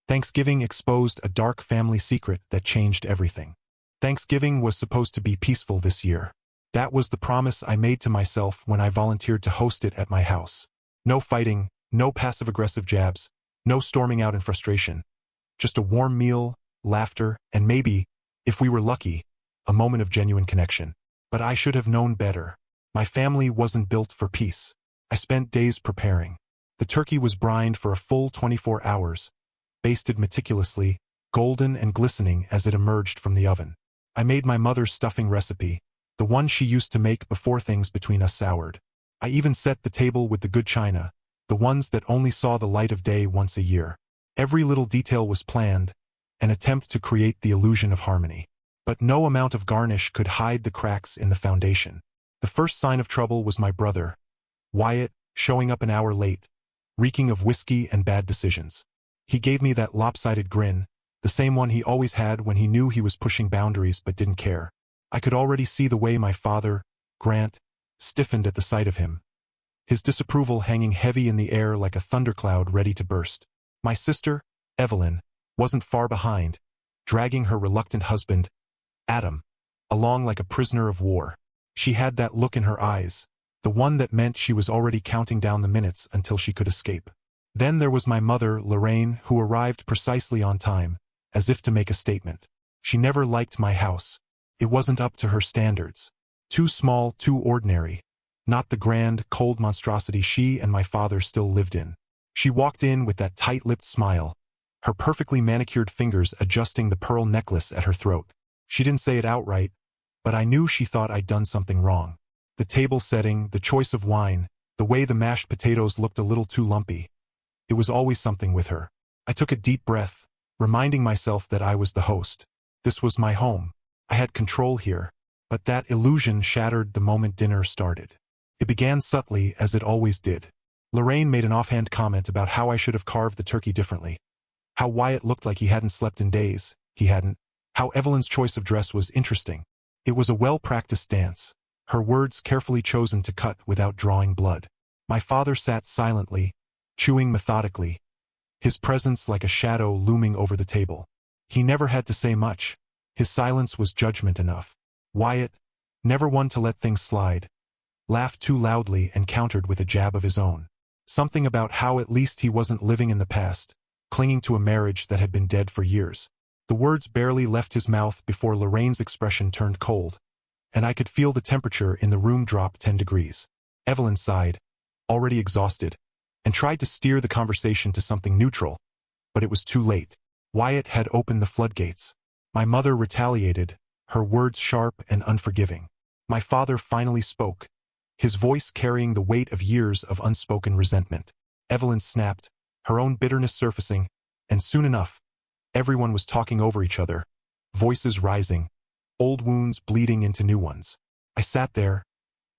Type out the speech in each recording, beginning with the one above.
Thanksgiving exposed a dark family secret that changed everything. Thanksgiving was supposed to be peaceful this year. That was the promise I made to myself when I volunteered to host it at my house. No fighting, no passive-aggressive jabs, no storming out in frustration. Just a warm meal, laughter, and maybe, if we were lucky, a moment of genuine connection. But I should have known better. My family wasn't built for peace. I spent days preparing. The turkey was brined for a full 24 hours, basted meticulously, golden and glistening as it emerged from the oven. I made my mother's stuffing recipe, the one she used to make before things between us soured. I even set the table with the good china, the ones that only saw the light of day once a year. Every little detail was planned, an attempt to create the illusion of harmony. But no amount of garnish could hide the cracks in the foundation. The first sign of trouble was my brother, Wyatt, showing up an hour late, reeking of whiskey and bad decisions. He gave me that lopsided grin, the same one he always had when he knew he was pushing boundaries but didn't care. I could already see the way my father, Grant, stiffened at the sight of him, his disapproval hanging heavy in the air like a thundercloud ready to burst. My sister, Evelyn, wasn't far behind, dragging her reluctant husband, Adam, along like a prisoner of war. She had that look in her eyes, the one that meant she was already counting down the minutes until she could escape. Then there was my mother, Lorraine, who arrived precisely on time, as if to make a statement. She never liked my house. It wasn't up to her standards. Too small, too ordinary. Not the grand, cold monstrosity she and my father still lived in. She walked in with that tight-lipped smile, her perfectly manicured fingers adjusting the pearl necklace at her throat. She didn't say it outright, but I knew she thought I'd done something wrong. The table setting, the choice of wine, the way the mashed potatoes looked a little too lumpy. It was always something with her. I took a deep breath, reminding myself that I was the host. This was my home. I had control here. But that illusion shattered the moment dinner started. It began subtly, as it always did. Lorraine made an offhand comment about how I should have carved the turkey differently. How Wyatt looked like he hadn't slept in days. He hadn't. How Evelyn's choice of dress was interesting. It was a well-practiced dance, her words carefully chosen to cut without drawing blood. My father sat silently, chewing methodically, his presence like a shadow looming over the table. He never had to say much. His silence was judgment enough. Wyatt, never one to let things slide, laughed too loudly and countered with a jab of his own. Something about how at least he wasn't living in the past, clinging to a marriage that had been dead for years. The words barely left his mouth before Lorraine's expression turned cold, and I could feel the temperature in the room drop 10 degrees. Evelyn sighed, already exhausted, and tried to steer the conversation to something neutral, but it was too late. Wyatt had opened the floodgates. My mother retaliated, her words sharp and unforgiving. My father finally spoke, his voice carrying the weight of years of unspoken resentment. Evelyn snapped, her own bitterness surfacing, and soon enough, everyone was talking over each other, voices rising, old wounds bleeding into new ones. I sat there,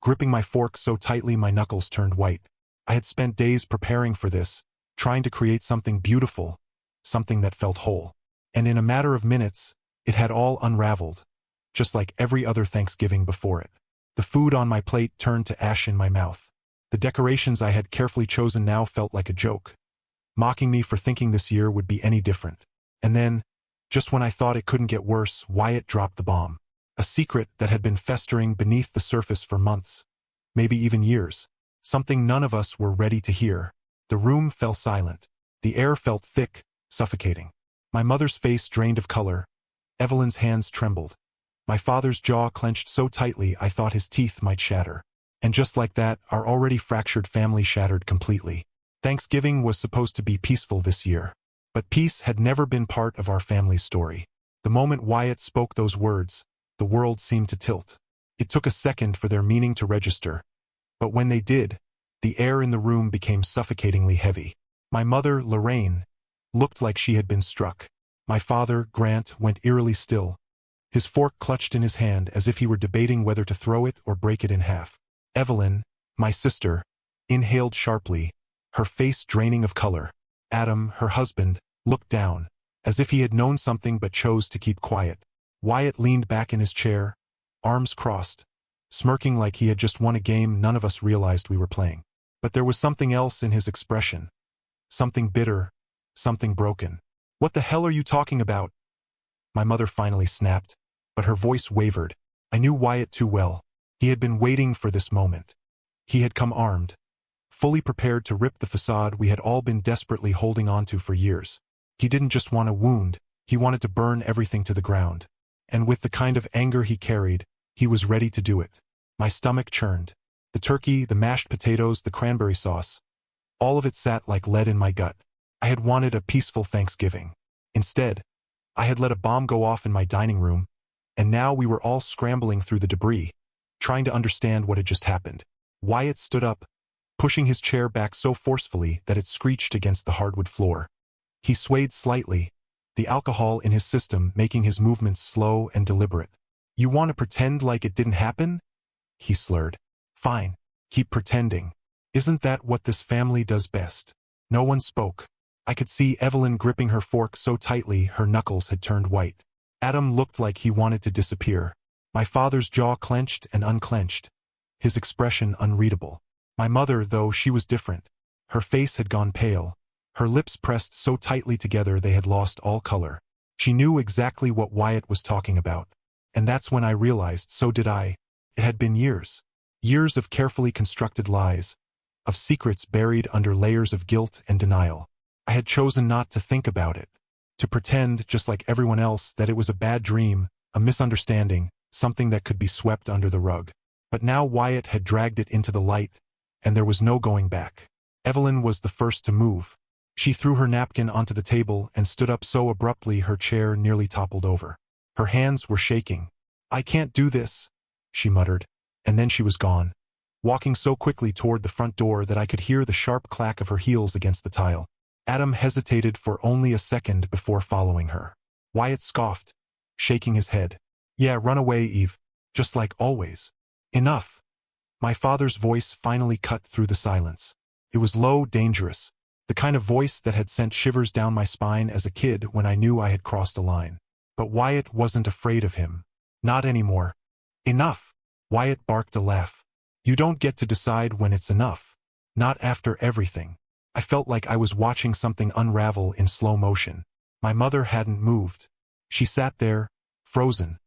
gripping my fork so tightly my knuckles turned white. I had spent days preparing for this, trying to create something beautiful, something that felt whole. And in a matter of minutes, it had all unraveled, just like every other Thanksgiving before it. The food on my plate turned to ash in my mouth. The decorations I had carefully chosen now felt like a joke, mocking me for thinking this year would be any different. And then, just when I thought it couldn't get worse, Wyatt dropped the bomb. A secret that had been festering beneath the surface for months, maybe even years. Something none of us were ready to hear. The room fell silent. The air felt thick, suffocating. My mother's face drained of color. Evelyn's hands trembled. My father's jaw clenched so tightly I thought his teeth might shatter. And just like that, our already fractured family shattered completely. Thanksgiving was supposed to be peaceful this year. But peace had never been part of our family's story. The moment Wyatt spoke those words, the world seemed to tilt. It took a second for their meaning to register. But when they did, the air in the room became suffocatingly heavy. My mother, Lorraine, looked like she had been struck. My father, Grant, went eerily still, his fork clutched in his hand as if he were debating whether to throw it or break it in half. Evelyn, my sister, inhaled sharply, her face draining of color. Adam, her husband, looked down, as if he had known something but chose to keep quiet. Wyatt leaned back in his chair, arms crossed, smirking like he had just won a game none of us realized we were playing. But there was something else in his expression. Something bitter, something broken. What the hell are you talking about? My mother finally snapped, but her voice wavered. I knew Wyatt too well. He had been waiting for this moment. He had come armed, fully prepared to rip the facade we had all been desperately holding onto for years. He didn't just want a wound, he wanted to burn everything to the ground. And with the kind of anger he carried, he was ready to do it. My stomach churned. The turkey, the mashed potatoes, the cranberry sauce, all of it sat like lead in my gut. I had wanted a peaceful Thanksgiving. Instead, I had let a bomb go off in my dining room, and now we were all scrambling through the debris, trying to understand what had just happened. Wyatt stood up, pushing his chair back so forcefully that it screeched against the hardwood floor. He swayed slightly, the alcohol in his system making his movements slow and deliberate. "You want to pretend like it didn't happen?" he slurred. "Fine, keep pretending. Isn't that what this family does best?" No one spoke. I could see Evelyn gripping her fork so tightly her knuckles had turned white. Adam looked like he wanted to disappear. My father's jaw clenched and unclenched, his expression unreadable. My mother, though, she was different. Her face had gone pale, her lips pressed so tightly together they had lost all color. She knew exactly what Wyatt was talking about. And that's when I realized, so did I. It had been years. Years of carefully constructed lies, of secrets buried under layers of guilt and denial. I had chosen not to think about it, to pretend, just like everyone else, that it was a bad dream, a misunderstanding, something that could be swept under the rug. But now Wyatt had dragged it into the light, and there was no going back. Evelyn was the first to move. She threw her napkin onto the table and stood up so abruptly her chair nearly toppled over. Her hands were shaking. "I can't do this," she muttered, and then she was gone, walking so quickly toward the front door that I could hear the sharp clack of her heels against the tile. Adam hesitated for only a second before following her. Wyatt scoffed, shaking his head. "Yeah, run away, Eve. Just like always." "Enough." My father's voice finally cut through the silence. It was low, dangerous, the kind of voice that had sent shivers down my spine as a kid when I knew I had crossed a line. But Wyatt wasn't afraid of him. Not anymore. "Enough." Wyatt barked a laugh. "You don't get to decide when it's enough. Not after everything." I felt like I was watching something unravel in slow motion. My mother hadn't moved. She sat there, frozen,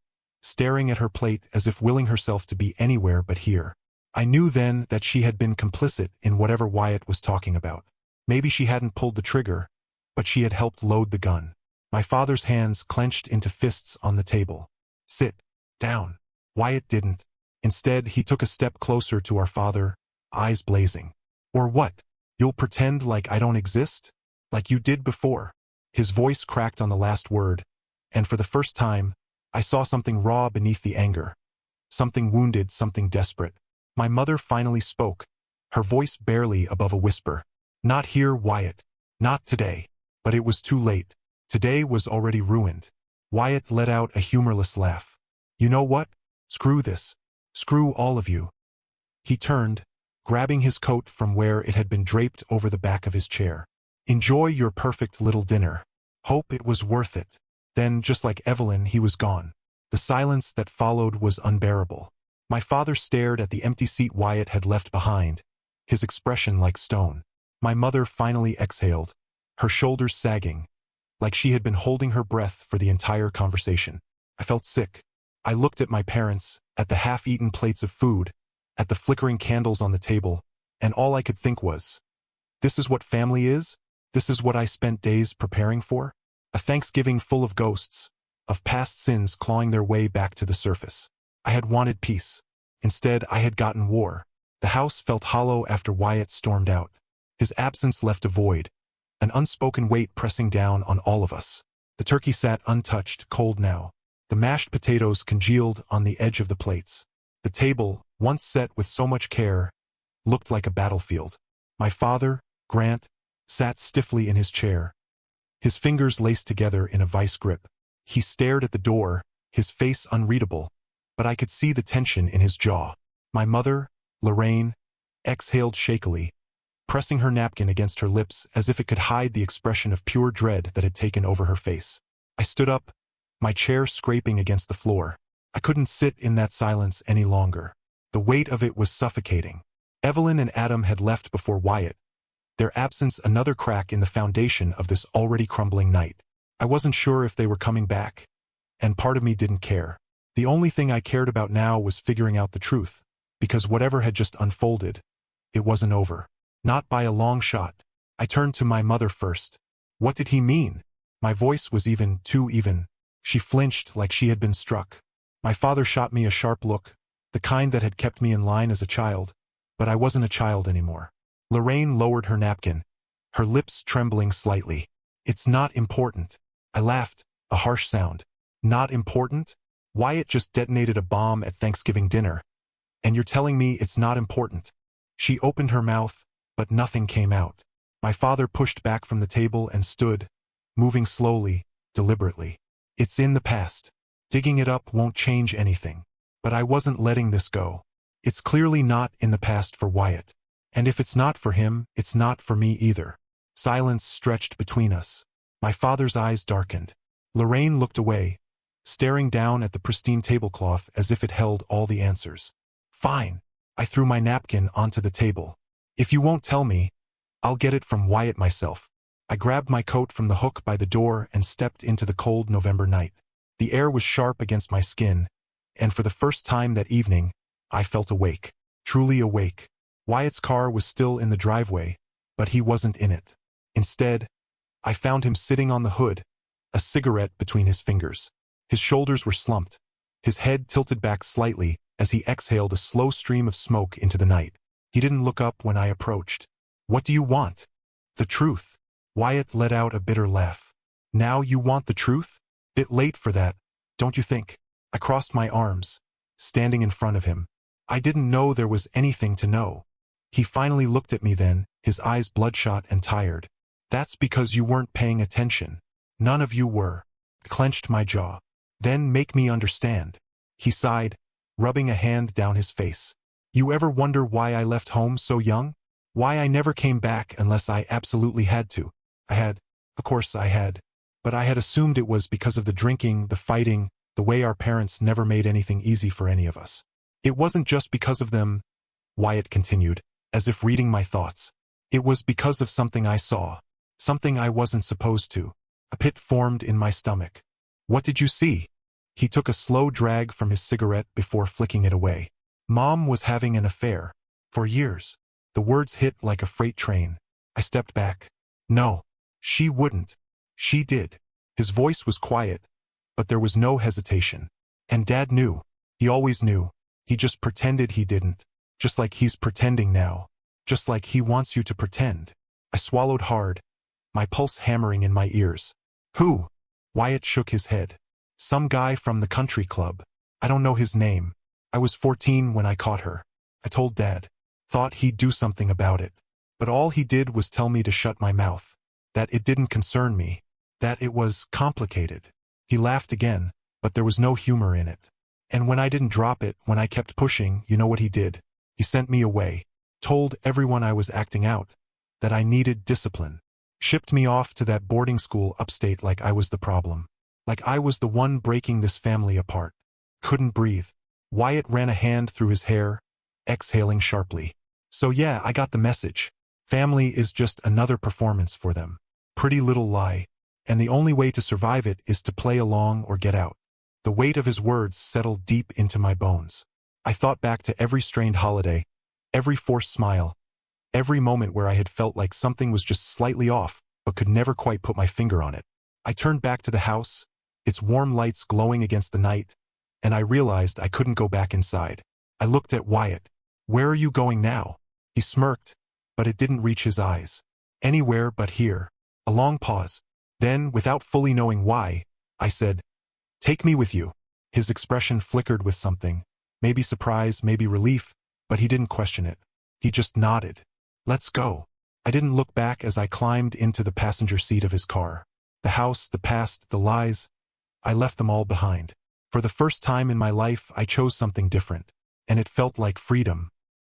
staring at her plate as if willing herself to be anywhere but here. I knew then that she had been complicit in whatever Wyatt was talking about. Maybe she hadn't pulled the trigger, but she had helped load the gun. My father's hands clenched into fists on the table. "Sit down." Wyatt didn't. Instead, he took a step closer to our father, eyes blazing. "Or what? You'll pretend like I don't exist? Like you did before?" His voice cracked on the last word, and for the first time, I saw something raw beneath the anger. Something wounded, something desperate. My mother finally spoke, her voice barely above a whisper. "Not here, Wyatt. Not today." But it was too late. Today was already ruined. Wyatt let out a humorless laugh. "You know what? Screw this. Screw all of you." He turned, grabbing his coat from where it had been draped over the back of his chair. "Enjoy your perfect little dinner. Hope it was worth it." Then, just like Evelyn, he was gone. The silence that followed was unbearable. My father stared at the empty seat Wyatt had left behind, his expression like stone. My mother finally exhaled, her shoulders sagging, like she had been holding her breath for the entire conversation. I felt sick. I looked at my parents, at the half-eaten plates of food, at the flickering candles on the table, and all I could think was, this is what family is? This is what I spent days preparing for? A Thanksgiving full of ghosts, of past sins clawing their way back to the surface. I had wanted peace. Instead, I had gotten war. The house felt hollow after Wyatt stormed out. His absence left a void, an unspoken weight pressing down on all of us. The turkey sat untouched, cold now. The mashed potatoes congealed on the edge of the plates. The table, once set with so much care, looked like a battlefield. My father, Grant, sat stiffly in his chair, his fingers laced together in a vice grip. He stared at the door, his face unreadable, but I could see the tension in his jaw. My mother, Lorraine, exhaled shakily, pressing her napkin against her lips as if it could hide the expression of pure dread that had taken over her face. I stood up, my chair scraping against the floor. I couldn't sit in that silence any longer. The weight of it was suffocating. Evelyn and Adam had left before Wyatt, their absence another crack in the foundation of this already crumbling night. I wasn't sure if they were coming back, and part of me didn't care. The only thing I cared about now was figuring out the truth, because whatever had just unfolded, it wasn't over. Not by a long shot. I turned to my mother first. What did he mean? My voice was too even. She flinched like she had been struck. My father shot me a sharp look, the kind that had kept me in line as a child, but I wasn't a child anymore. Lorraine lowered her napkin, her lips trembling slightly. It's not important. I laughed, a harsh sound. Not important? Wyatt just detonated a bomb at Thanksgiving dinner, and you're telling me it's not important? She opened her mouth, but nothing came out. My father pushed back from the table and stood, moving slowly, deliberately. It's in the past. Digging it up won't change anything. But I wasn't letting this go. It's clearly not in the past for Wyatt. And if it's not for him, it's not for me either. Silence stretched between us. My father's eyes darkened. Lorraine looked away, staring down at the pristine tablecloth as if it held all the answers. Fine. I threw my napkin onto the table. If you won't tell me, I'll get it from Wyatt myself. I grabbed my coat from the hook by the door and stepped into the cold November night. The air was sharp against my skin, and for the first time that evening, I felt awake. Truly awake. Wyatt's car was still in the driveway, but he wasn't in it. Instead, I found him sitting on the hood, a cigarette between his fingers. His shoulders were slumped, his head tilted back slightly as he exhaled a slow stream of smoke into the night. He didn't look up when I approached. What do you want? The truth. Wyatt let out a bitter laugh. Now you want the truth? Bit late for that, don't you think? I crossed my arms, standing in front of him. I didn't know there was anything to know. He finally looked at me then, his eyes bloodshot and tired. That's because you weren't paying attention. None of you were. I clenched my jaw. Then make me understand. He sighed, rubbing a hand down his face. You ever wonder why I left home so young? Why I never came back unless I absolutely had to? Of course I had. But I had assumed it was because of the drinking, the fighting, the way our parents never made anything easy for any of us. It wasn't just because of them, Wyatt continued, as if reading my thoughts. It was because of something I saw. Something I wasn't supposed to. A pit formed in my stomach. What did you see? He took a slow drag from his cigarette before flicking it away. Mom was having an affair. For years. The words hit like a freight train. I stepped back. No. She wouldn't. She did. His voice was quiet, but there was no hesitation. And Dad knew. He always knew. He just pretended he didn't. Just like he's pretending now. Just like he wants you to pretend. I swallowed hard, my pulse hammering in my ears. Who? Wyatt shook his head. Some guy from the country club. I don't know his name. I was 14 when I caught her. I told Dad. Thought he'd do something about it. But all he did was tell me to shut my mouth. That it didn't concern me. That it was complicated. He laughed again, but there was no humor in it. And when I didn't drop it, when I kept pushing, you know what he did? He sent me away. Told everyone I was acting out. That I needed discipline. Shipped me off to that boarding school upstate like I was the problem. Like I was the one breaking this family apart. Couldn't breathe. Wyatt ran a hand through his hair, exhaling sharply. So yeah, I got the message. Family is just another performance for them. Pretty little lie. And the only way to survive it is to play along or get out. The weight of his words settled deep into my bones. I thought back to every strained holiday, every forced smile, every moment where I had felt like something was just slightly off, but could never quite put my finger on it. I turned back to the house, its warm lights glowing against the night, and I realized I couldn't go back inside. I looked at Wyatt. Where are you going now? He smirked, but it didn't reach his eyes. Anywhere but here. A long pause. Then, without fully knowing why, I said, Take me with you. His expression flickered with something. Maybe surprise, maybe relief, but he didn't question it. He just nodded. Let's go. I didn't look back as I climbed into the passenger seat of his car. The house, the past, the lies, I left them all behind. For the first time in my life, I chose something different. And it felt like freedom.